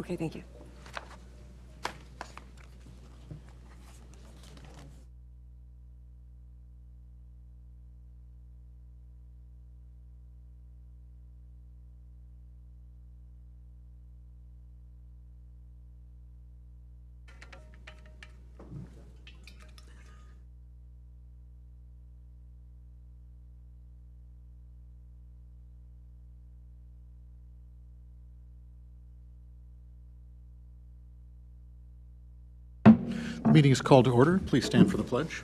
Okay, thank you. The meeting is called to order. Please stand for the pledge.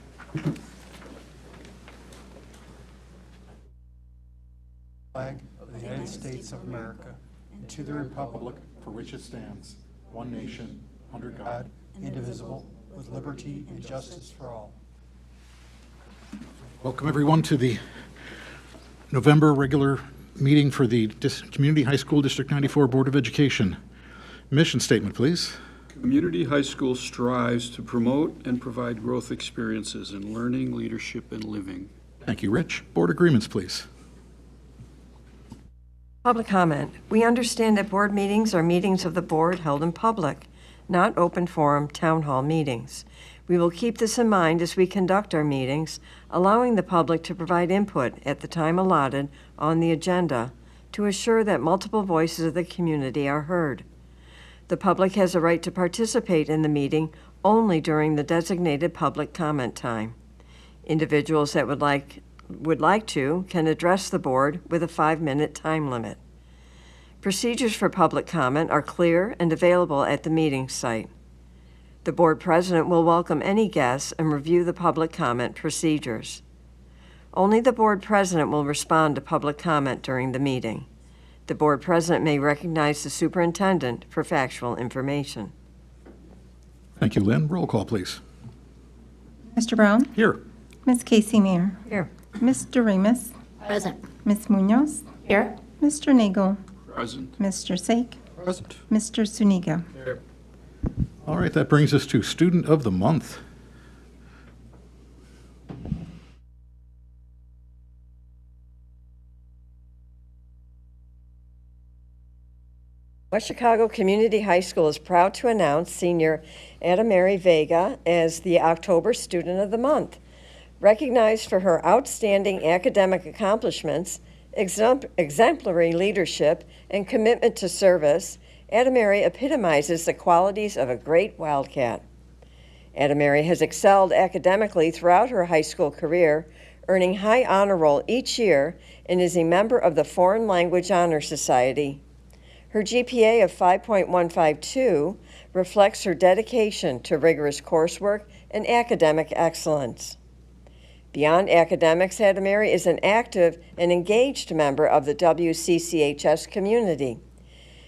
Flag of the United States of America, and to the republic for which it stands, one nation, under God. God, indivisible, with liberty and justice for all. Welcome everyone to the November regular meeting for the Community High School District 94 Board of Education. Mission statement, please. Community High School strives to promote and provide growth experiences in learning, leadership, and living. Thank you, Rich. Board agreements, please. Public comment. We understand that board meetings are meetings of the board held in public, not open forum town hall meetings. We will keep this in mind as we conduct our meetings, allowing the public to provide input at the time allotted on the agenda to assure that multiple voices of the community are heard. The public has a right to participate in the meeting only during the designated public comment time. Individuals that would like to can address the board with a 5-minute time limit. Procedures for public comment are clear and available at the meeting site. The board president will welcome any guests and review the public comment procedures. Only the board president will respond to public comment during the meeting. The board president may recognize the superintendent for factual information. Thank you, Lynn. Roll call, please. Mr. Brown? Here. Ms. Casey Mayer? Here. Mr. Remus? Present. Ms. Munoz? Here. Mr. Nagel? Present. Mr. Sake? Present. Mr. Suniga? All right, that brings us to Student of the Month. West Chicago Community High School is proud to announce senior Adamari Vega as the October Student of the Month. Recognized for her outstanding academic accomplishments, exemplary leadership, and commitment to service, Adamari epitomizes the qualities of a great Wildcat. Adamari has excelled academically throughout her high school career, earning high honor roll each year, and is a member of the Foreign Language Honor Society. Her GPA of 5.152 reflects her dedication to rigorous coursework and academic excellence. Beyond academics, Adamari is an active and engaged member of the WCCHS community.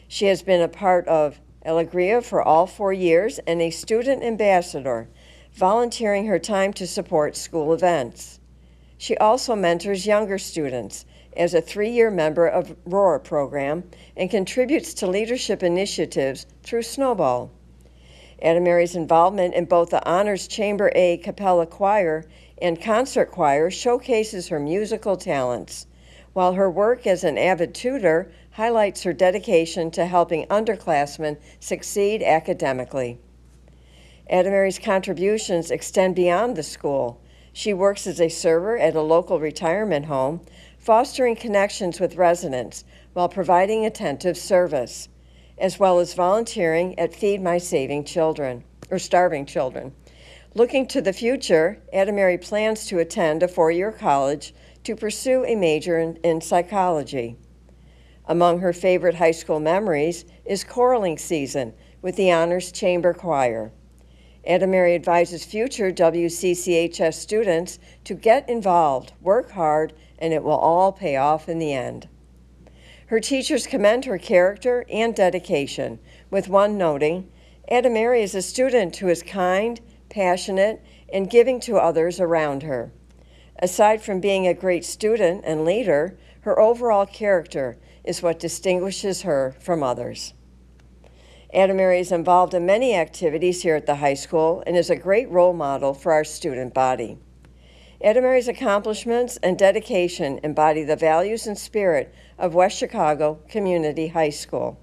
She has been a part of Alegria for all 4 years and a student ambassador, volunteering her time to support school events. She also mentors younger students as a 3-year member of Roar program and contributes to leadership initiatives through Snowball. Adamari's involvement in both the Honors Chamber A Capella Choir and Concert Choir showcases her musical talents, while her work as an avid tutor highlights her dedication to helping underclassmen succeed academically. Adamari's contributions extend beyond the school. She works as a server at a local retirement home, fostering connections with residents while providing attentive service, as well as volunteering at Feed My Starving Children. Looking to the future, Adamari plans to attend a 4-year college to pursue a major in psychology. Among her favorite high school memories is choraling season with the Honors Chamber Choir. Adamari advises future WCCHS students to get involved, work hard, and it will all pay off in the end. Her teachers commend her character and dedication, with one noting, Adamari is a student who is kind, passionate, and giving to others around her. Aside from being a great student and leader, her overall character is what distinguishes her from others. Adamari is involved in many activities here at the high school and is a great role model for our student body. Adamari's accomplishments and dedication embody the values and spirit of West Chicago Community High School.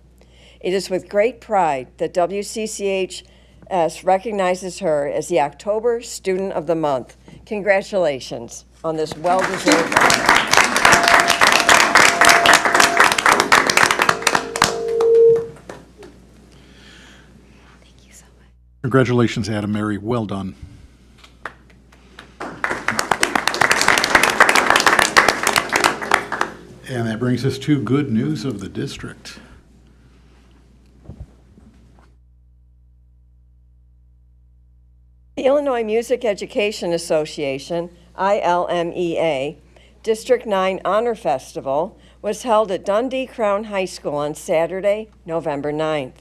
It is with great pride that WCCHS recognizes her as the October Student of the Month. Congratulations on this well-deserved honor. Congratulations, Adam Mary. Well done. And that brings us to good news of the district. The Illinois Music Education Association, ILMEA, District 9 Honor Festival was held at Dundee Crown High School on Saturday, November 9th.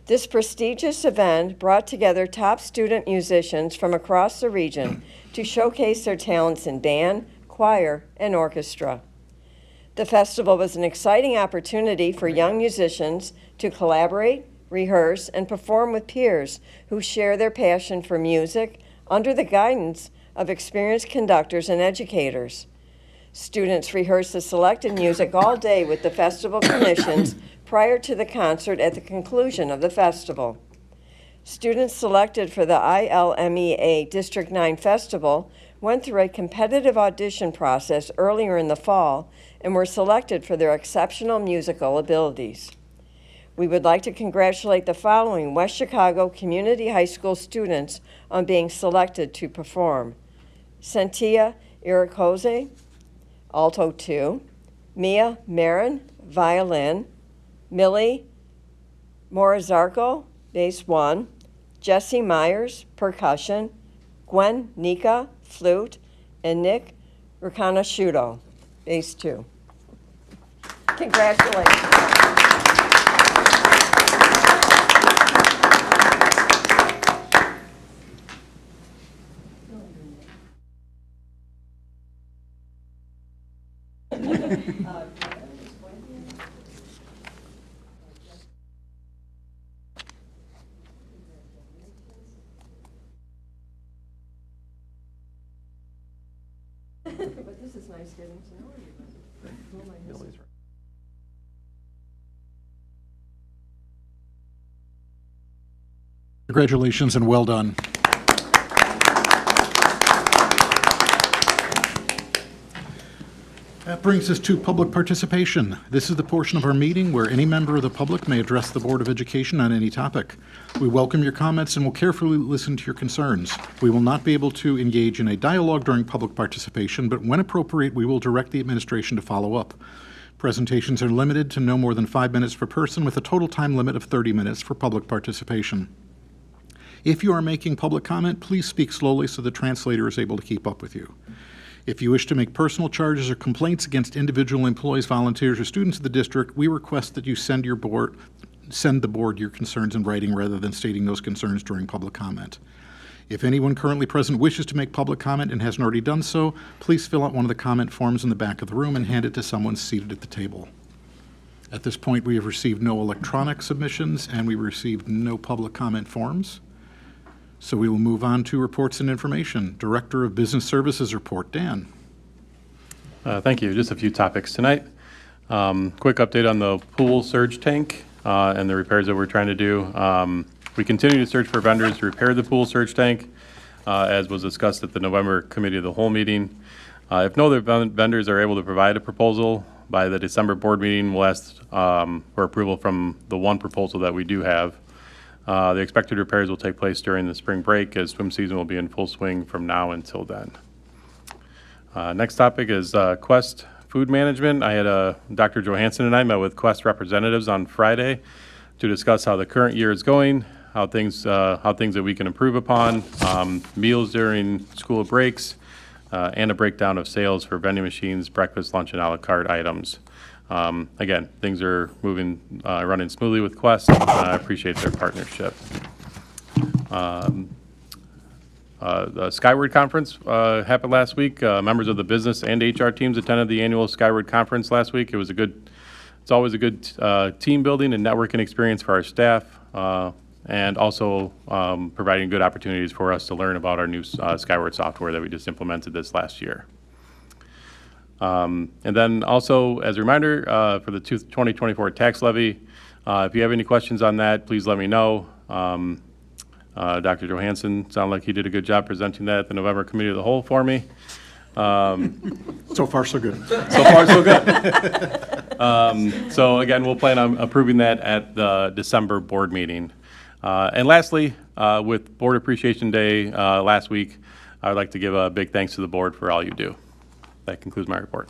This prestigious event brought together top student musicians from across the region to showcase their talents in band, choir, and orchestra. The festival was an exciting opportunity for young musicians to collaborate, rehearse, and perform with peers who share their passion for music under the guidance of experienced conductors and educators. Students rehearsed the selected music all day with the festival commissions prior to the concert at the conclusion of the festival. Students selected for the ILMEA District 9 Festival went through a competitive audition process earlier in the fall and were selected for their exceptional musical abilities. We would like to congratulate the following West Chicago Community High School students on being selected to perform: Sentia Irakoze, Alto 2, Mia Marin, Violin, Millie Morizarco, Bass 1, Jesse Myers, Percussion, Gwen Nika, Flute, and Nick Ricanasciuto, Bass 2. Congratulations. But this is nice getting to know everybody. Congratulations and well done. That brings us to public participation. This is the portion of our meeting where any member of the public may address the Board of Education on any topic. We welcome your comments and will carefully listen to your concerns. We will not be able to engage in a dialogue during public participation, but when appropriate, we will direct the administration to follow up. Presentations are limited to no more than 5 minutes per person, with a total time limit of 30 minutes for public participation. If you are making public comment, please speak slowly so the translator is able to keep up with you. If you wish to make personal charges or complaints against individual employees, volunteers, or students of the district, we request that you send the board your concerns in writing rather than stating those concerns during public comment. If anyone currently present wishes to make public comment and hasn't already done so, please fill out one of the comment forms in the back of the room and hand it to someone seated at the table. At this point, we have received no electronic submissions and we received no public comment forms. So we will move on to reports and information. Director of Business Services report, Dan. Thank you. Just a few topics tonight. Quick update on the pool surge tank and the repairs that we're trying to do. We continue to search for vendors to repair the pool surge tank, as was discussed at the November Committee of the Whole meeting. If no other vendors are able to provide a proposal by the December board meeting, we'll ask for approval from the one proposal that we do have. The expected repairs will take place during the spring break, as swim season will be in full swing from now until then. Next topic is Quest Food Management. I had Dr. Johansson and I met with Quest representatives on Friday to discuss how the current year is going, how things that we can improve upon, meals during school breaks, and a breakdown of sales for vending machines, breakfast, lunch, and a la carte items. Again, things are running smoothly with Quest. I appreciate their partnership. The Skyward Conference happened last week. Members of the business and HR teams attended the annual Skyward Conference last week. It's always a good team building and networking experience for our staff, and also providing good opportunities for us to learn about our new Skyward software that we just implemented this last year. And then also, as a reminder, for the 2024 tax levy, If you have any questions on that, please let me know. Dr. Johansson sounded like he did a good job presenting that at the November Committee of the Whole for me. So far, so good. So far, so good. So again, we'll plan on approving that at the December board meeting. And lastly, with Board Appreciation Day last week, I would like to give a big thanks to the board for all you do. That concludes my report.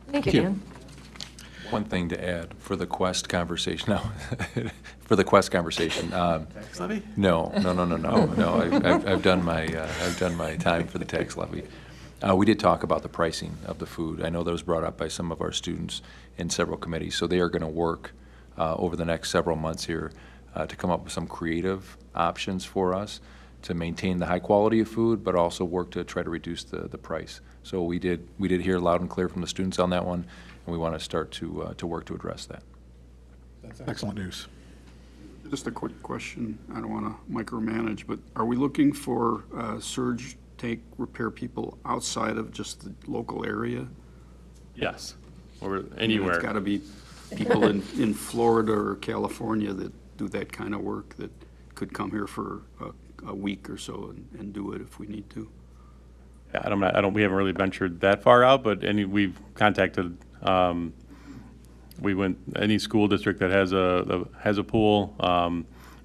Thank you, you. Dan. One thing to add for the Quest conversation, no, for the Quest conversation. Tax levy? No. I've done my time for the tax levy. We did talk about the pricing of the food. I know that was brought up by some of our students in several committees. So they are going to work over the next several months here to come up with some creative options for us to maintain the high quality of food, but also work to try to reduce the price. So we did hear loud and clear from the students on that one, and we want to start to work to address that. Excellent news. Just a quick question. I don't want to micromanage, but are we looking for surge tank repair people outside of just the local area? Yes, or anywhere. It's got to be people in Florida or California that do that kind of work that could come here for a week or so and do it if we need to. Yeah, we haven't really ventured that far out, but we've contacted, any school district that has a pool.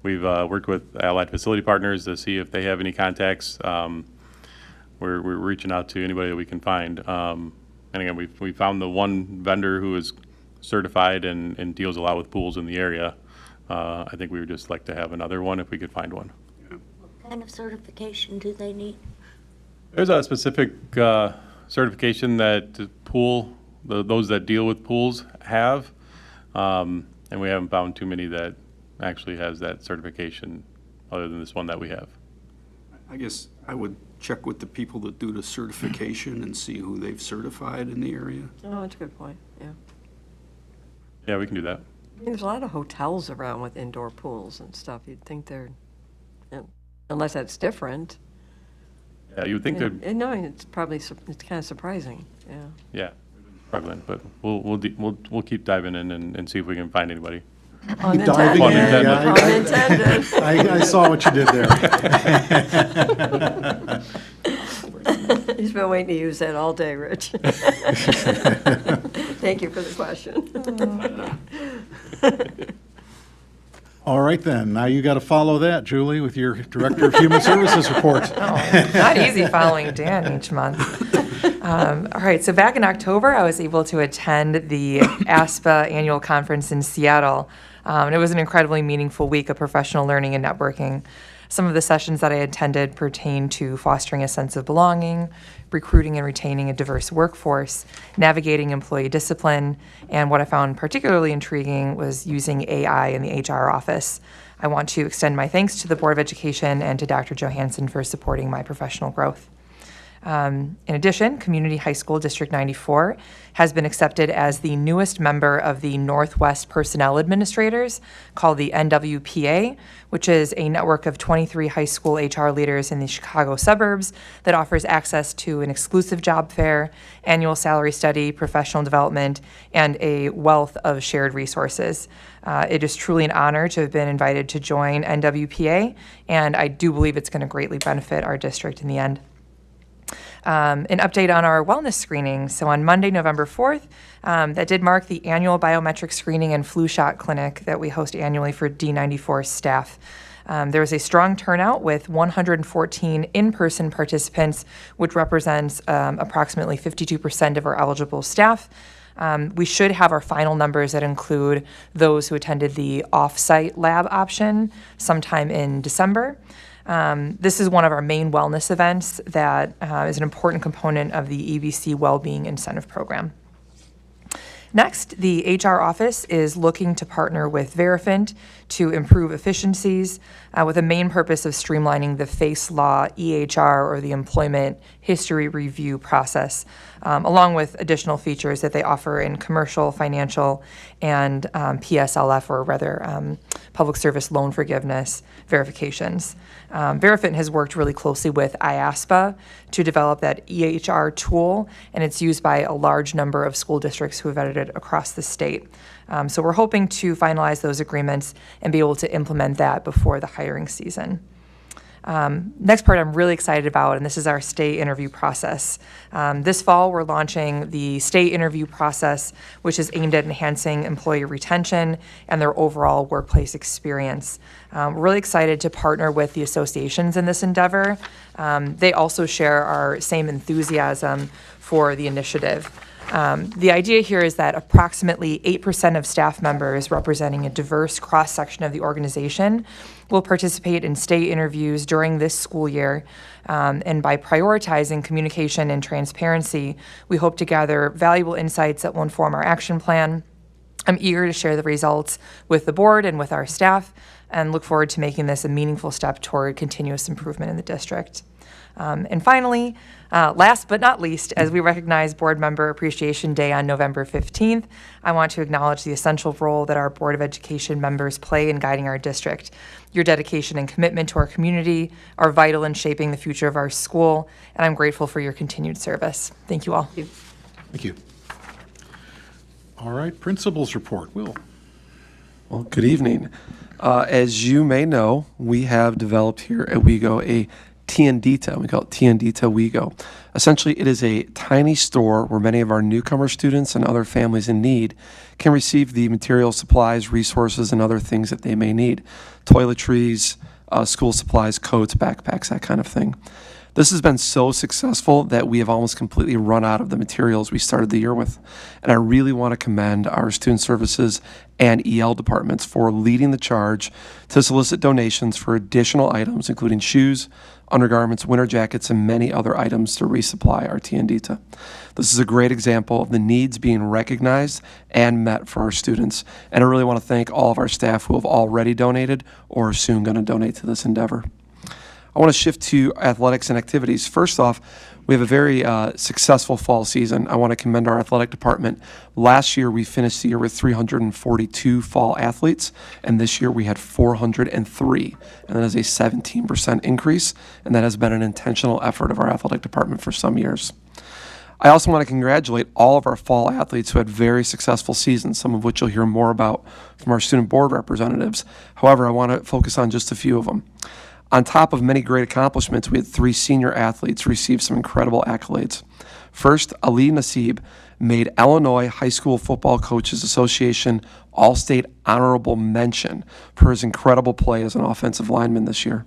We've worked with Allied Facility Partners to see if they have any contacts. We're reaching out to anybody that we can find. And again, we found the one vendor who is certified and deals a lot with pools in the area. I think we would just like to have another one if we could find one. What kind of certification do they need? There's a specific certification that those that deal with pools have, and we haven't found too many that actually has that certification other than this one that we have. I guess I would check with the people that do the certification and see who they've certified in the area. Oh, that's a good point, yeah. Yeah, we can do that. I mean, there's a lot of hotels around with indoor pools and stuff. You'd think unless that's different. Yeah, you would think they'd. No, it's probably, it's kind of surprising, yeah. Yeah, prevalent, but we'll keep diving in and see if we can find anybody. Diving in, yeah, Unintended. I saw what you did there. He's been waiting to use that all day, Rich. Thank you for the question. All right, then. Now you got to follow that, Julie, with your Director of Human Services report. Not easy following Dan each month. All right, so back in October, I was able to attend the ASPA annual conference in Seattle. And it was an incredibly meaningful week of professional learning and networking. Some of the sessions that I attended pertain to fostering a sense of belonging, recruiting and retaining a diverse workforce, navigating employee discipline, and what I found particularly intriguing was using AI in the HR office. I want to extend my thanks to the Board of Education and to Dr. Johansson for supporting my professional growth. In addition, Community High School District 94 has been accepted as the newest member of the Northwest Personnel Administrators, called the NWPA, which is a network of 23 high school HR leaders in the Chicago suburbs that offers access to an exclusive job fair, annual salary study, professional development, and a wealth of shared resources. It is truly an honor to have been invited to join NWPA, and I do believe it's going to greatly benefit our district in the end. An update on our wellness screening. So on Monday, November 4th, that did mark the annual biometric screening and flu shot clinic that we host annually for D94 staff. There was a strong turnout with 114 in-person participants, which represents approximately 52% of our eligible staff. We should have our final numbers that include those who attended the off-site lab option sometime in December. This is one of our main wellness events that is an important component of the EBC Wellbeing Incentive Program. Next, the HR office is looking to partner with Verifint to improve efficiencies with a main purpose of streamlining the FACE Law EHR, or the Employment History Review process, along with additional features that they offer in commercial, financial, and PSLF, or rather public service loan forgiveness verifications. Verifint has worked really closely with IASPA to develop that EHR tool, and it's used by a large number of school districts who have edited across the state. So we're hoping to finalize those agreements and be able to implement that before the hiring season. Next part I'm really excited about, and this is our state interview process. This fall, we're launching the state interview process, which is aimed at enhancing employee retention and their overall workplace experience. We're really excited to partner with the associations in this endeavor. They also share our same enthusiasm for the initiative. The idea here is that approximately 8% of staff members representing a diverse cross-section of the organization will participate in state interviews during this school year. And by prioritizing communication and transparency, we hope to gather valuable insights that will inform our action plan. I'm eager to share the results with the board and with our staff, and look forward to making this a meaningful step toward continuous improvement in the district. And finally, last but not least, as we recognize Board Member Appreciation Day on November 15th, I want to acknowledge the essential role that our Board of Education members play in guiding our district. Your dedication and commitment to our community are vital in shaping the future of our school, and I'm grateful for your continued service. Thank you all. Thank you. All right, Principal's Report. Will. Well, good evening. As you may know, we have developed here at WeGo a Tiendita. We call it Tiendita WeGo. Essentially, it is a tiny store where many of our newcomer students and other families in need can receive the materials, supplies, resources, and other things that they may need. Toiletries, school supplies, coats, backpacks, that kind of thing. This has been so successful that we have almost completely run out of the materials we started the year with. And I really want to commend our student services and EL departments for leading the charge to solicit donations for additional items, including shoes, undergarments, winter jackets, and many other items to resupply our Tiendita. This is a great example of the needs being recognized and met for our students. And I really want to thank all of our staff who have already donated or are soon going to donate to this endeavor. I want to shift to athletics and activities. First off, we have a very successful fall season. I want to commend our athletic department. Last year, we finished the year with 342 fall athletes, and this year we had 403, and that is a 17% increase, and that has been an intentional effort of our athletic department for some years. I also want to congratulate all of our fall athletes who had very successful seasons, some of which you'll hear more about from our student board representatives. However, I want to focus on just a few of them. On top of many great accomplishments, we had 3 senior athletes receive some incredible accolades. First, Ali Nasib made Illinois High School Football Coaches Association All-State Honorable Mention for his incredible play as an offensive lineman this year.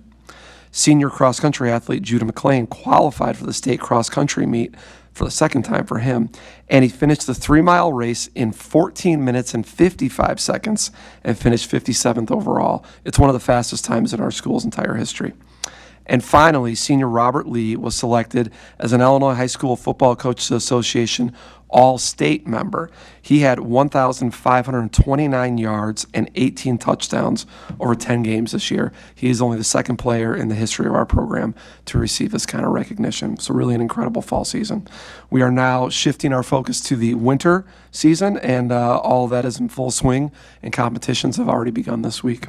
Senior cross-country athlete Judah McClain qualified for the state cross-country meet for the second time for him, and he finished the 3-mile race in 14 minutes and 55 seconds and finished 57th overall. It's one of the fastest times in our school's entire history. And finally, senior Robert Lee was selected as an Illinois High School Football Coaches Association All-State member. He had 1,529 yards and 18 touchdowns over 10 games this year. He is only the second player in the history of our program to receive this kind of recognition. So really an incredible fall season. We are now shifting our focus to the winter season, and all of that is in full swing, and competitions have already begun this week.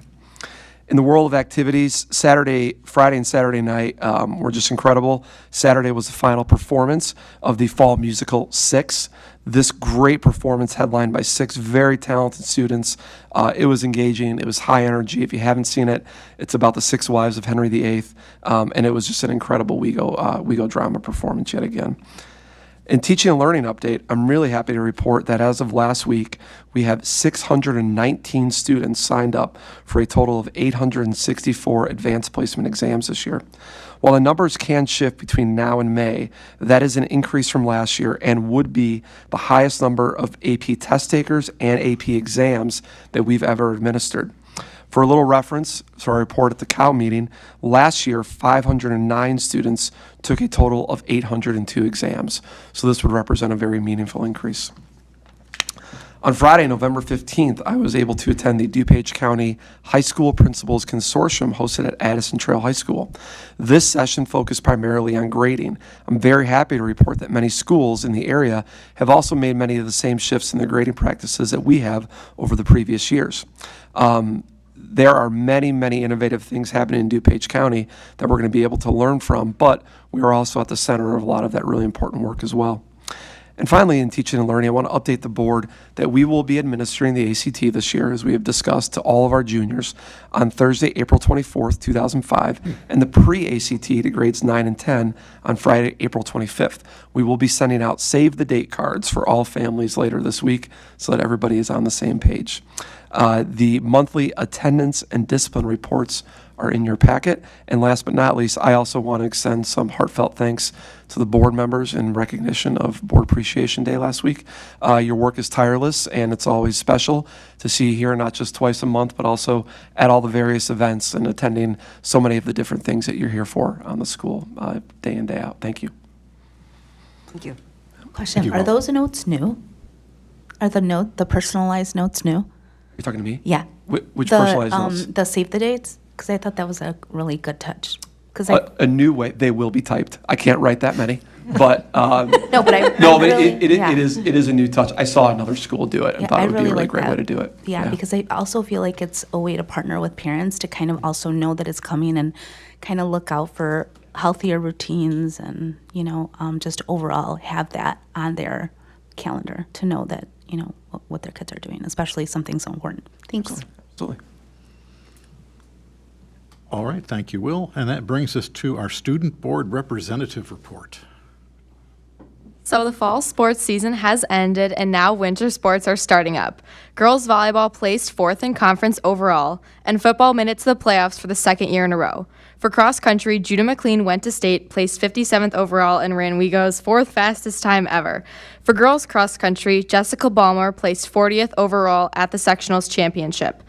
In the world of activities, Friday and Saturday night were just incredible. Saturday was the final performance of the fall musical 6. This great performance headlined by 6 very talented students. It was engaging. It was high energy. If you haven't seen it, it's about the 6 wives of Henry VIII, and it was just an incredible WeGo drama performance yet again. In teaching and learning update, I'm really happy to report that as of last week, we have 619 students signed up for a total of 864 advanced placement exams this year. While the numbers can shift between now and May, that is an increase from last year and would be the highest number of AP test takers and AP exams that we've ever administered. For a little reference, so our report at the COW meeting, last year 509 students took a total of 802 exams. So this would represent a very meaningful increase. On Friday, November 15th, I was able to attend the DuPage County High School Principals Consortium hosted at Addison Trail High School. This session focused primarily on grading. I'm very happy to report that many schools in the area have also made many of the same shifts in their grading practices that we have over the previous years. There are many, many innovative things happening in DuPage County that we're going to be able to learn from, but we are also at the center of a lot of that really important work as well. And finally, in teaching and learning, I want to update the board that we will be administering the ACT this year, as we have discussed, to all of our juniors on Thursday, April 24th, 2005, and the pre-ACT to grades 9 and 10 on Friday, April 25th. We will be sending out save the date cards for all families later this week so that everybody is on the same page. The monthly attendance and discipline reports are in your packet. And last but not least, I also want to extend some heartfelt thanks to the board members in recognition of Board Appreciation Day last week. Your work is tireless, and it's always special to see you here, not just twice a month, but also at all the various events and attending so many of the different things that you're here for on the school day in, day out. Thank you. Thank you. Thank Question, you are all. those notes new? Are the personalized notes new? You're talking to me? Yeah. Which The, personalized notes? The save the dates? Because I thought that was a really good touch. Because A new way, they will be typed. I can't write that many, but no, but I no, but really, it is a new touch. I saw another school do it and Yeah, thought I it would be a really really like great that. way to do it. Yeah, because I also feel like it's a way to partner with parents to kind of also know that it's coming and kind of look out for healthier routines and, just overall have that on their calendar to know that, what their kids are doing, especially something so important. Thanks. Absolutely. All right, thank you, Will. And that brings us to our Student Board Representative Report. So the fall sports season has ended, and now winter sports are starting up. Girls volleyball placed 4th in conference overall, and football made it to the playoffs for the second year in a row. For cross country, Judah McLean went to state, placed 57th overall, and ran WeGo's 4th fastest time ever. For girls cross country, Jessica Ballmer placed 40th overall at the sectionals championship.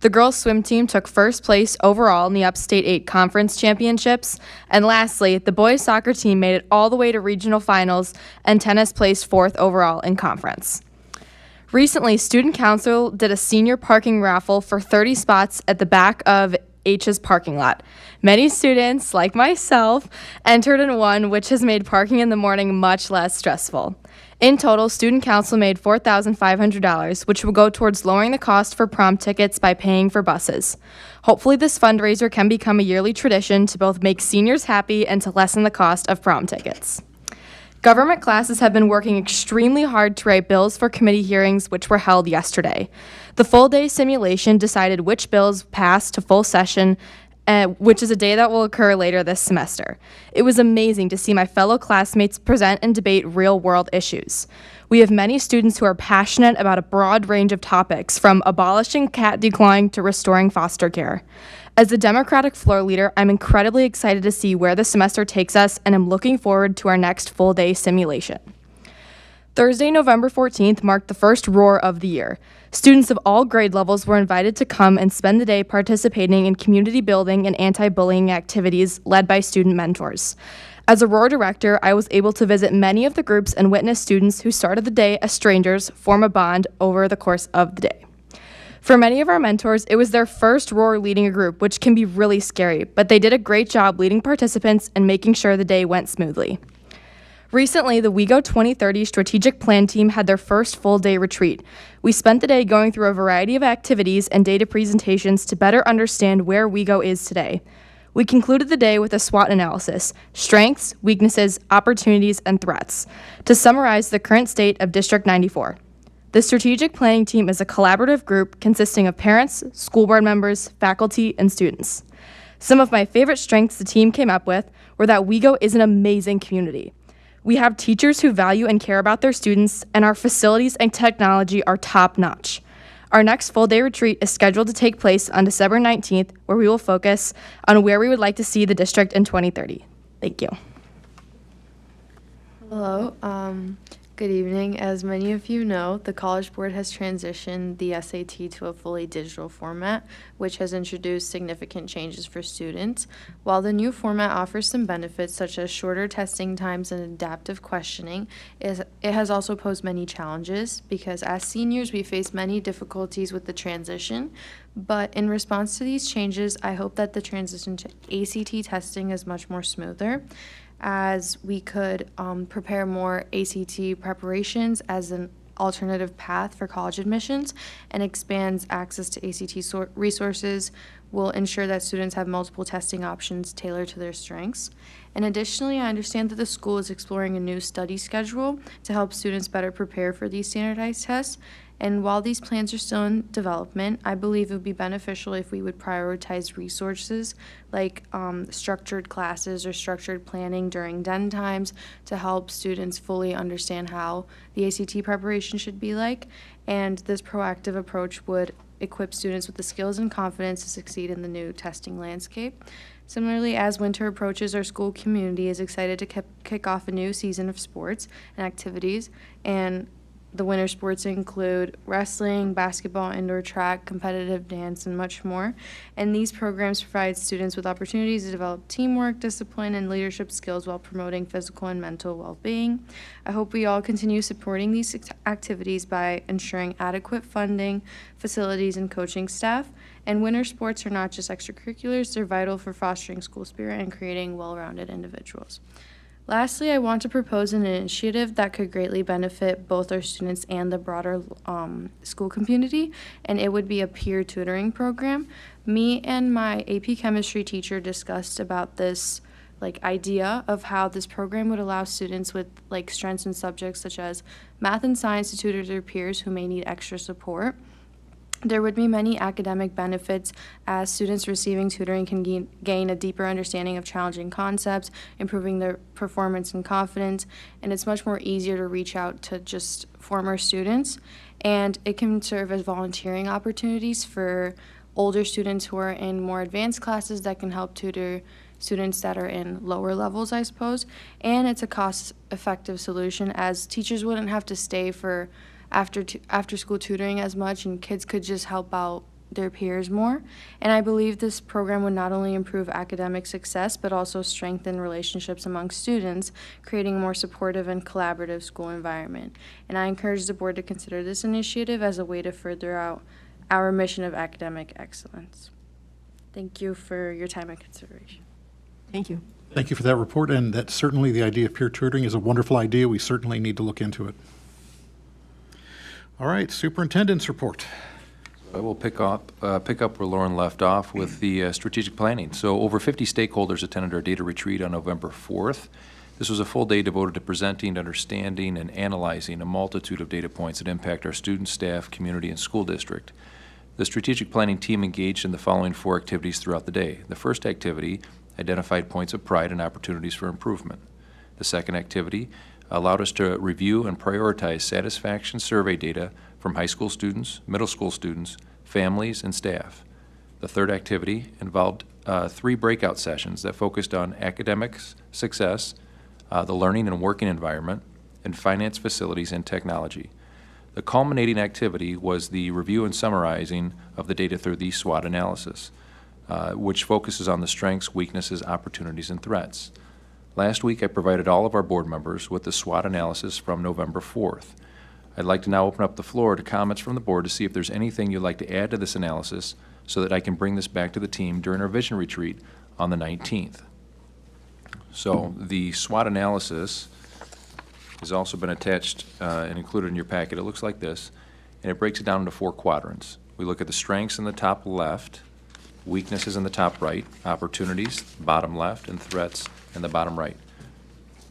The girls' swim team took first place overall in the Upstate 8 Conference Championships. And lastly, the boys' soccer team made it all the way to regional finals, and tennis placed 4th overall in conference. Recently, Student Council did a senior parking raffle for 30 spots at the back of H's parking lot. Many students, like myself, entered and won, which has made parking in the morning much less stressful. In total, Student Council made $4,500, which will go towards lowering the cost for prom tickets by paying for buses. Hopefully, this fundraiser can become a yearly tradition to both make seniors happy and to lessen the cost of prom tickets. Government classes have been working extremely hard to write bills for committee hearings, which were held yesterday. The full-day simulation decided which bills passed to full session, which is a day that will occur later this semester. It was amazing to see my fellow classmates present and debate real-world issues. We have many students who are passionate about a broad range of topics, from abolishing cat declawing to restoring foster care. As the Democratic floor leader, I'm incredibly excited to see where the semester takes us, and I'm looking forward to our next full-day simulation. Thursday, November 14th marked the first Roar of the year. Students of all grade levels were invited to come and spend the day participating in community building and anti-bullying activities led by student mentors. As a Roar director, I was able to visit many of the groups and witness students who started the day as strangers form a bond over the course of the day. For many of our mentors, it was their first Roar leading a group, which can be really scary, but they did a great job leading participants and making sure the day went smoothly. Recently, the WeGo 2030 Strategic Plan team had their first full-day retreat. We spent the day going through a variety of activities and data presentations to better understand where WeGo is today. We concluded the day with a SWOT analysis: strengths, weaknesses, opportunities, and threats, to summarize the current state of District 94. The strategic planning team is a collaborative group consisting of parents, school board members, faculty, and students. Some of my favorite strengths the team came up with were that WeGo is an amazing community. We have teachers who value and care about their students, and our facilities and technology are top-notch. Our next full-day retreat is scheduled to take place on December 19th, where we will focus on where we would like to see the district in 2030. Thank you. Hello. Good evening. As many of you know, the College Board has transitioned the SAT to a fully digital format, which has introduced significant changes for students. While the new format offers some benefits, such as shorter testing times and adaptive questioning, it has also posed many challenges, because as seniors, we face many difficulties with the transition. But in response to these changes, I hope that the transition to ACT testing is much more smoother, as we could prepare more ACT preparations as an alternative path for college admissions, and expands access to ACT resources will ensure that students have multiple testing options tailored to their strengths. And additionally, I understand that the school is exploring a new study schedule to help students better prepare for these standardized tests. And while these plans are still in development, I believe it would be beneficial if we would prioritize resources like structured classes or structured planning during den times to help students fully understand how the ACT preparation should be like. And this proactive approach would equip students with the skills and confidence to succeed in the new testing landscape. Similarly, as winter approaches, our school community is excited to kick off a new season of sports and activities, and the winter sports include wrestling, basketball, indoor track, competitive dance, and much more. And these programs provide students with opportunities to develop teamwork, discipline, and leadership skills while promoting physical and mental well-being. I hope we all continue supporting these activities by ensuring adequate funding, facilities, and coaching staff. And winter sports are not just extracurriculars, they're vital for fostering school spirit and creating well-rounded individuals. Lastly, I want to propose an initiative that could greatly benefit both our students and the broader school community, and it would be a peer tutoring program. Me and my AP chemistry teacher discussed about this idea of how this program would allow students with strengths in subjects such as math and science to tutor their peers who may need extra support. There would be many academic benefits as students receiving tutoring can gain a deeper understanding of challenging concepts, improving their performance and confidence, and it's much more easier to reach out to just former students. And it can serve as volunteering opportunities for older students who are in more advanced classes that can help tutor students that are in lower levels, I suppose. And it's a cost-effective solution as teachers wouldn't have to stay for after school tutoring as much, and kids could just help out their peers more. And I believe this program would not only improve academic success, but also strengthen relationships among students, creating a more supportive and collaborative school environment. And I encourage the board to consider this initiative as a way to further out our mission of academic excellence. Thank you for your time and consideration. Thank you. Thank you for that report, and that certainly the idea of peer tutoring is a wonderful idea. We certainly need to look into it. All right, Superintendent's report. I will pick up where Lauren left off with the strategic planning. So over 50 stakeholders attended our data retreat on November 4th. This was a full day devoted to presenting, understanding, and analyzing a multitude of data points that impact our students, staff, community, and school district. The strategic planning team engaged in the following 4 activities throughout the day. The first activity identified points of pride and opportunities for improvement. The second activity allowed us to review and prioritize satisfaction survey data from high school students, middle school students, families, and staff. The third activity involved 3 breakout sessions that focused on academics, success, the learning and working environment, and finance, facilities, and technology. The culminating activity was the review and summarizing of the data through the SWOT analysis, which focuses on the strengths, weaknesses, opportunities, and threats. Last week, I provided all of our board members with the SWOT analysis from November 4th. I'd like to now open up the floor to comments from the board to see if there's anything you'd like to add to this analysis so that I can bring this back to the team during our vision retreat on the 19th. So the SWOT analysis has also been attached and included in your packet. It looks like this, and it breaks it down into 4 quadrants. We look at the strengths in the top left, weaknesses in the top right, opportunities, bottom left, and threats in the bottom right.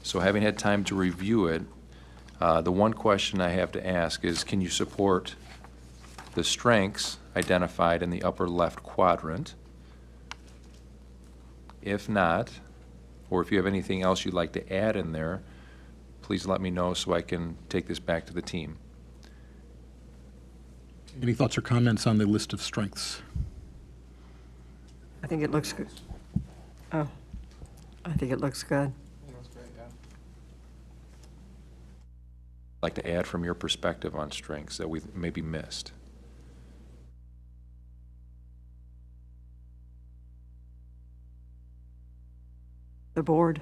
So having had time to review it, the one question I have to ask is, can you support the strengths identified in the upper left quadrant? If not, or if you have anything else you'd like to add in there, please let me know so I can take this back to the team. Any thoughts or comments on the list of strengths? I think it looks good. Oh, I think it looks good. I'd like to add from your perspective on strengths that we've maybe missed. The board.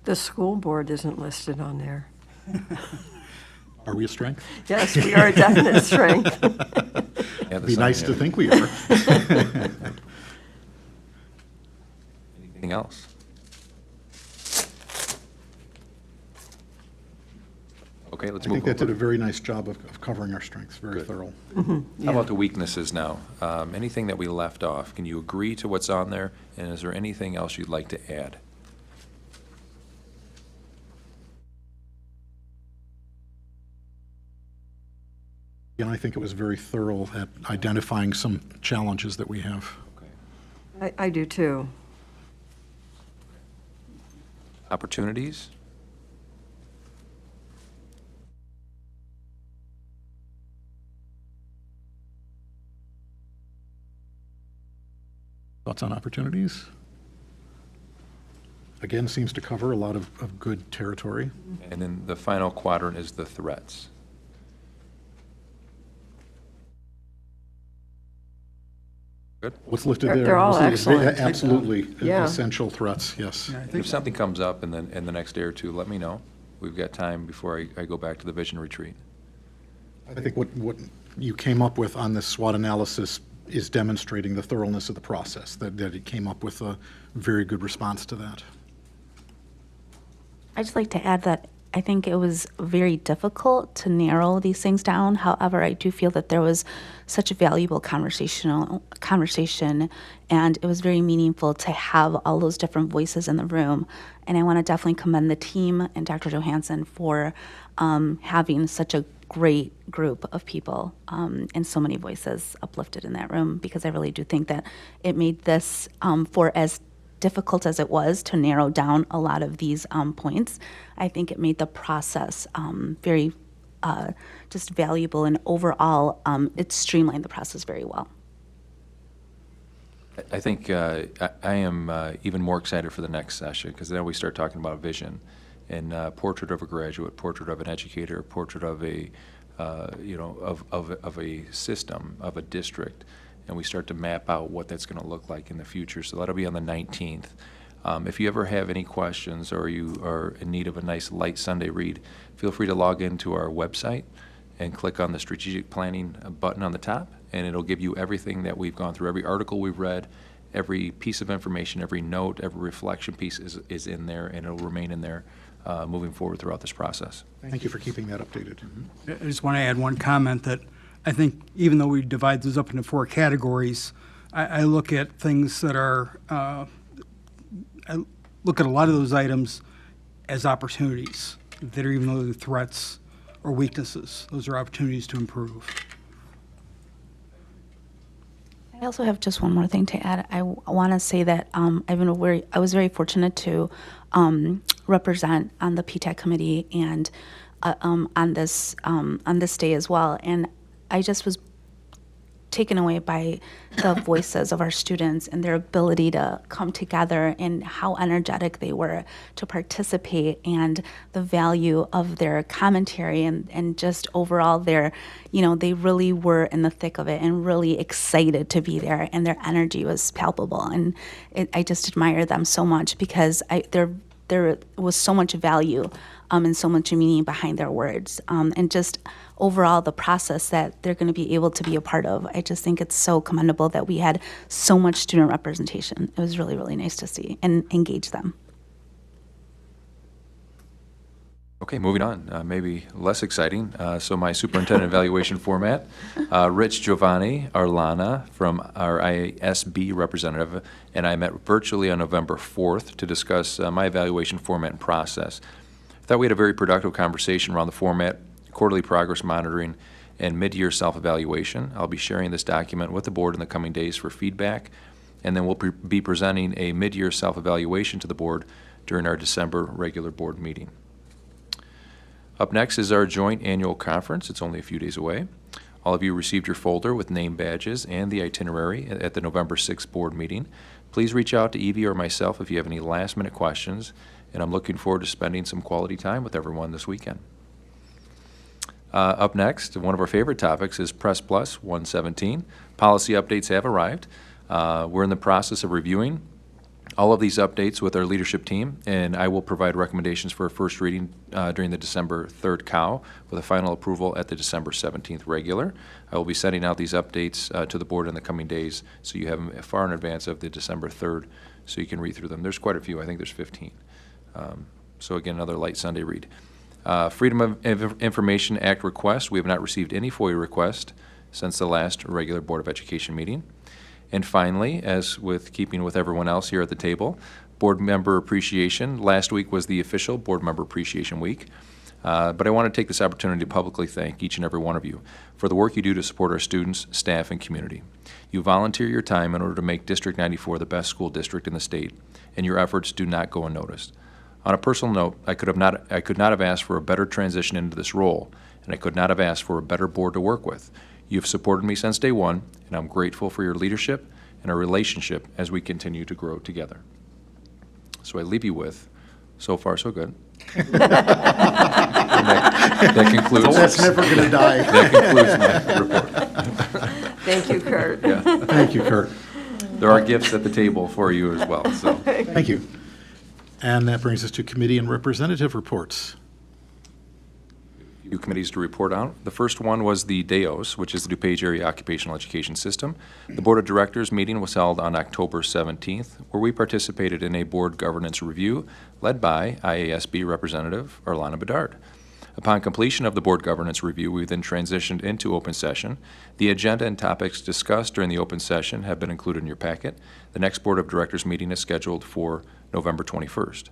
The school board isn't listed on there. Are we a strength? Yes, we are a definite strength. It'd be nice to think we are. Anything else? Okay. Okay, let's I move think that did a over. very nice job of covering our strengths, very Good. thorough. How about the weaknesses now? Anything that we left off? Can you agree to what's on there? And is there anything else you'd like to add? And I think it was very thorough at identifying some challenges that we have. I do too. Opportunities? Thoughts on opportunities? Again, seems to cover a lot of good territory. And then the final quadrant is the threats. Good? What's listed They're- there? they're all mostly- excellent. Absolutely, Yeah. essential threats, yes. If something comes up in the next day or two, let me know. We've got time before I go back to the vision retreat. I think what you came up with on this SWOT analysis is demonstrating the thoroughness of the process, that it came up with a very good response to that. I'd just like to add that I think it was very difficult to narrow these things down. However, I do feel that there was such a valuable conversation, and it was very meaningful to have all those different voices in the room. And I want to definitely commend the team and Dr. Johansson for having such a great group of people and so many voices uplifted in that room, because I really do think that it made this, for as difficult as it was to narrow down a lot of these points, I think it made the process very just valuable, and overall it streamlined the process very well. I think I am even more excited for the next session, because then we start talking about vision and portrait of a graduate, portrait of an educator, portrait of a of a system, of a district, and we start to map out what that's going to look like in the future. So that'll be on the 19th. If you ever have any questions or you are in need of a nice light Sunday read, feel free to log into our website and click on the strategic planning button on the top, and it'll give you everything that we've gone through. Every article we've read, every piece of information, every note, every reflection piece is in there, and it'll remain in there moving forward throughout this process. Thank you for keeping that updated. I just want to add one comment that I think even though we divide those up into 4 categories, I look at things that are, I look at a lot of those items as opportunities, that are, even though they're threats or weaknesses, those are opportunities to improve. I also have just one more thing to add. I want to say that I was very fortunate to represent on the PTAC committee and on this day as well, and I just was taken away by the voices of our students and their ability to come together and how energetic they were to participate, and the value of their commentary and just overall they really were in the thick of it and really excited to be there, and their energy was palpable, and I just admire them so much, because there was so much value and so much meaning behind their words, and just overall the process that they're going to be able to be a part of. I just think it's so commendable that we had so much student representation. It was really, really nice to see and engage them. Okay, moving on, maybe less exciting. So my superintendent evaluation format, Rich Giovanni Arlana from our ISB representative, and I met virtually on November 4th to discuss my evaluation format and process. I thought we had a very productive conversation around the format, quarterly progress monitoring, and mid-year self-evaluation. I'll be sharing this document with the board in the coming days for feedback, and then we'll be presenting a mid-year self-evaluation to the board during our December regular board meeting. Up next is our joint annual conference. It's only a few days away. All of you received your folder with name badges and the itinerary at the November 6th board meeting. Please reach out to Evie or myself if you have any last-minute questions, and I'm looking forward to spending some quality time with everyone this weekend. Up next, one of our favorite topics is Press Plus 117. Policy updates have arrived. We're in the process of reviewing all of these updates with our leadership team, and I will provide recommendations for a first reading during the December 3rd COW with a final approval at the December 17th regular. I will be sending out these updates to the board in the coming days, so you have them far in advance of the December 3rd, so you can read through them. There's quite a few. I think there's 15. So again, another light Sunday read. Freedom of Information Act request, we have not received any FOIA request since the last regular Board of Education meeting. And finally, as with keeping with everyone else here at the table, board member appreciation. Last week was the official Board Member Appreciation Week. But I want to take this opportunity to publicly thank each and every one of you for the work you do to support our students, staff, and community. You volunteer your time in order to make District 94 the best school district in the state, and your efforts do not go unnoticed. On a personal note, I could not have asked for a better transition into this role, and I could not have asked for a better board to work with. You've supported me since day one, and I'm grateful for your leadership and our relationship as we continue to grow together. So I leave you with, so far so good. that concludes. That's never going to die. That concludes my report. Thank you, Kurt. Yeah. Thank you, Kurt. There are gifts at the table for you as well. So Thank you. And that brings us to committee and representative reports. few committees to report on. The first one was the DEOS, which is the DuPage Area Occupational Education System. The Board of Directors meeting was held on October 17th, where we participated in a board governance review led by IASB Representative Arlana Bedard. Upon completion of the board governance review, we then transitioned into open session. The agenda and topics discussed during the open session have been included in your packet. The next Board of Directors meeting is scheduled for November 21st.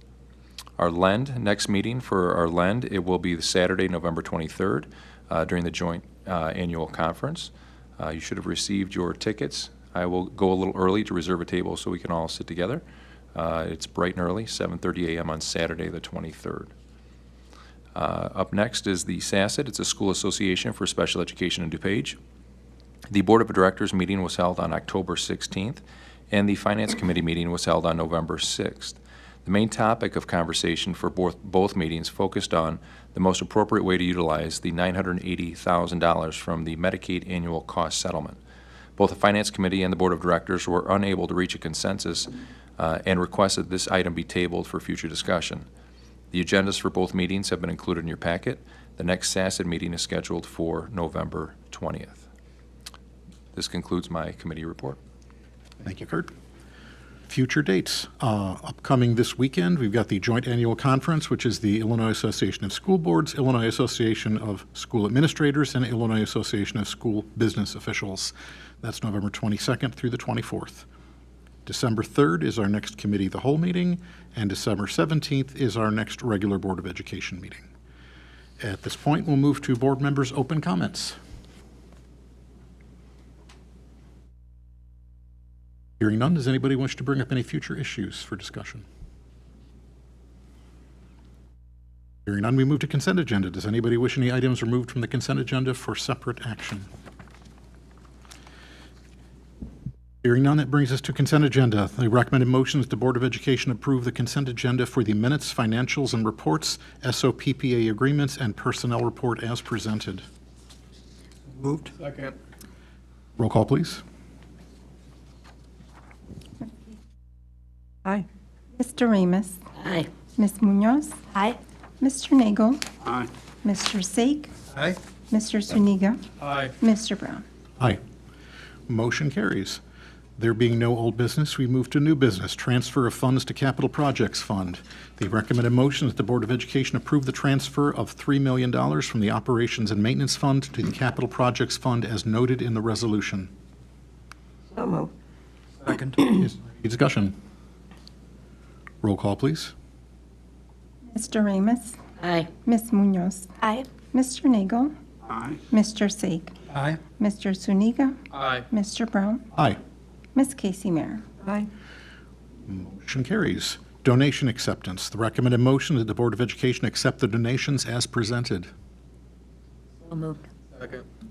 Our LEND, next meeting for our LEND, it will be Saturday, November 23rd, during the joint annual conference. You should have received your tickets. I will go a little early to reserve a table so we can all sit together. It's bright and early, 7:30 a.m. on Saturday, the 23rd. Up next is the SASIT. It's a School Association for Special Education in DuPage. The Board of Directors meeting was held on October 16th, and the Finance Committee meeting was held on November 6th. The main topic of conversation for both meetings focused on the most appropriate way to utilize the $980,000 from the Medicaid annual cost settlement. Both the Finance Committee and the Board of Directors were unable to reach a consensus and requested this item be tabled for future discussion. The agendas for both meetings have been included in your packet. The next SASIT meeting is scheduled for November 20th. This concludes my committee report. Thank you, Kurt. Future dates. Upcoming this weekend, we've got the Joint Annual Conference, which is the Illinois Association of School Boards, Illinois Association of School Administrators, and Illinois Association of School Business Officials. That's November 22nd through the 24th. December 3rd is our next Committee of the Whole meeting, and December 17th is our next regular Board of Education meeting. At this point, we'll move to board members' open comments. Hearing none, does anybody wish to bring up any future issues for discussion? Hearing none, we move to consent agenda. Does anybody wish any items removed from the consent agenda for separate action? Hearing none, that brings us to consent agenda. The recommended motion is the Board of Education approve the consent agenda for the minutes, financials, and reports, SOPPA agreements, and personnel report as presented. Moved. Second. Roll call, please. Aye. Mr. Ramos. Aye. Ms. Munoz. Aye. Mr. Nagel. Aye. Mr. Sake. Aye. Mr. Zuniga. Aye. Mr. Brown. Aye. Motion carries. There being no old business, we move to new business, transfer of funds to Capital Projects Fund. The recommended motion is the Board of Education approve the transfer of $3 million from the Operations and Maintenance Fund to the Capital Projects Fund as noted in the resolution. So moved. Second. Is there any discussion? Roll call, please. Mr. Ramos. Aye. Ms. Munoz. Aye. Mr. Nagel. Aye. Mr. Sake. Aye. Mr. Zuniga. Aye. Mr. Brown. Aye. Ms. Casey Mayer. Aye. Motion carries. Donation acceptance. The recommended motion is the Board of Education accept the donations as presented. Is So moved. Second. there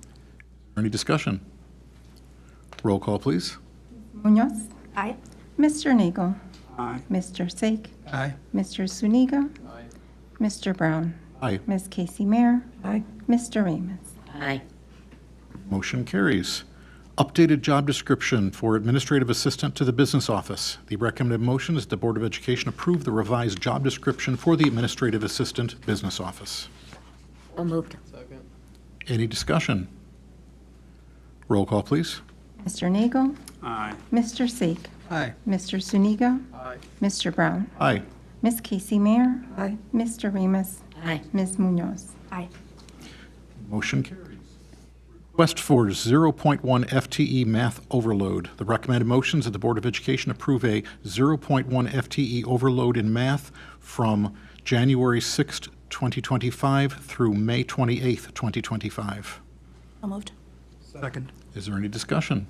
any discussion? Roll call, please. Munoz. Aye. Mr. Nagel. Aye. Mr. Sake. Aye. Mr. Zuniga. Aye. Mr. Brown. Aye. Ms. Casey Mayer. Aye. Mr. Ramos. Aye. Motion carries. Updated job description for Administrative Assistant to the Business Office. The recommended motion is the Board of Education approve the revised job description for the Administrative Assistant Business Office. So moved. Second. Any discussion? Roll call, please. Mr. Nagel. Aye. Mr. Sake. Aye. Mr. Zuniga. Aye. Mr. Brown. Aye. Ms. Casey Mayer. Aye. Mr. Ramos. Aye. Ms. Munoz. Aye. Motion carries. Request for 0.1 FTE math overload. The recommended motions that the Board of Education approve a 0.1 FTE overload in math from January 6th, 2025 through May 28th, 2025. So moved. Second. Is there any discussion?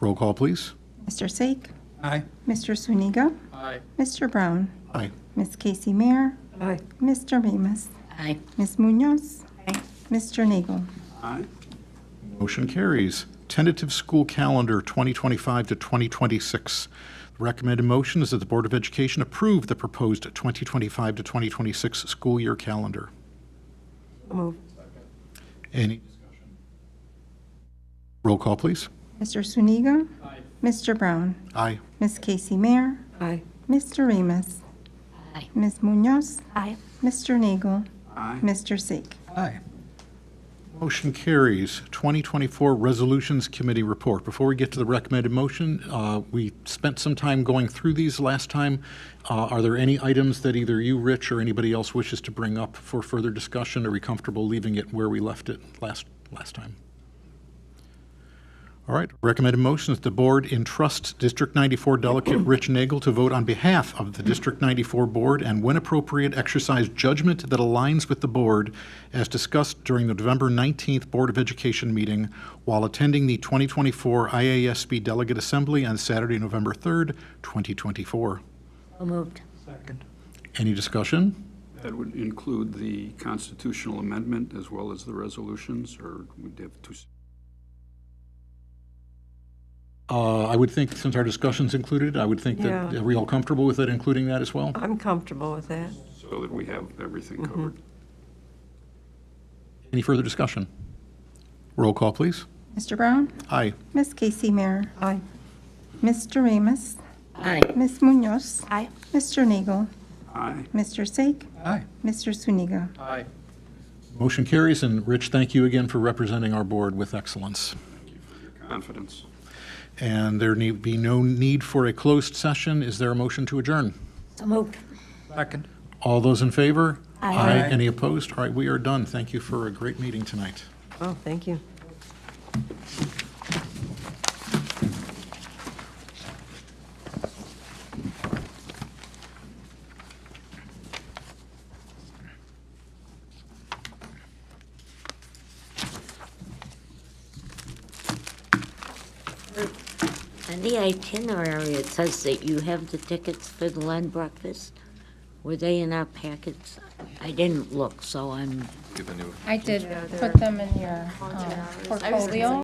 Roll call, please. Mr. Sake? Aye. Mr. Suniga? Aye. Mr. Brown? Aye. Ms. Casey Mayer? Aye. Mr. Remus? Aye. Ms. Munoz? Aye. Mr. Nagel? Aye. Motion carries. Tentative school calendar 2025 to 2026. The recommended motion is that the Board of Education approve the proposed 2025 to 2026 school year calendar. So moved. Any discussion? Roll call, please. Mr. Suniga? Aye. Mr. Brown? Aye. Ms. Casey Mayer? Aye. Mr. Remus? Aye. Ms. Munoz? Aye. Mr. Nagel? Aye. Mr. Sake? Aye. Motion carries. 2024 Resolutions Committee report. Before we get to the recommended motion, we spent some time going through these last time. Are there any items that either you, Rich, or anybody else wishes to bring up for further discussion? Are we comfortable leaving it where we left it last time? All right. Recommended motion is the board entrusts District 94 Delegate Rich Nagel to vote on behalf of the District 94 board and, when appropriate, exercise judgment that aligns with the board as discussed during the November 19th Board of Education meeting while attending the 2024 IASB Delegate Assembly on Saturday, November 3rd, 2024. So moved. Second. Any discussion? That would include the constitutional amendment as well as the resolutions, or would have two? I would think, since our discussion's included, I would think that, Yeah. are we all comfortable with it, including that as well? I'm comfortable with that. So that we have everything covered. Any further discussion? Roll call, please. Mr. Brown? Aye. Ms. Casey Mayer? Aye. Mr. Remus? Aye. Ms. Munoz? Aye. Mr. Nagel? Aye. Mr. Sake? Aye. Mr. Suniga? Aye. Motion carries, and Rich, thank you again for representing our board with excellence. Confidence. And there need be no need for a closed session. Is there a motion to adjourn? So moved. Second. All those in favor? Aye. Any opposed? All right, we are done. Thank you for a great meeting tonight. Oh, thank you. On the itinerary, it says that you have the tickets for the land breakfast. Were they in our packets? I didn't look, so I'm Give a new. I did put them in your portfolio.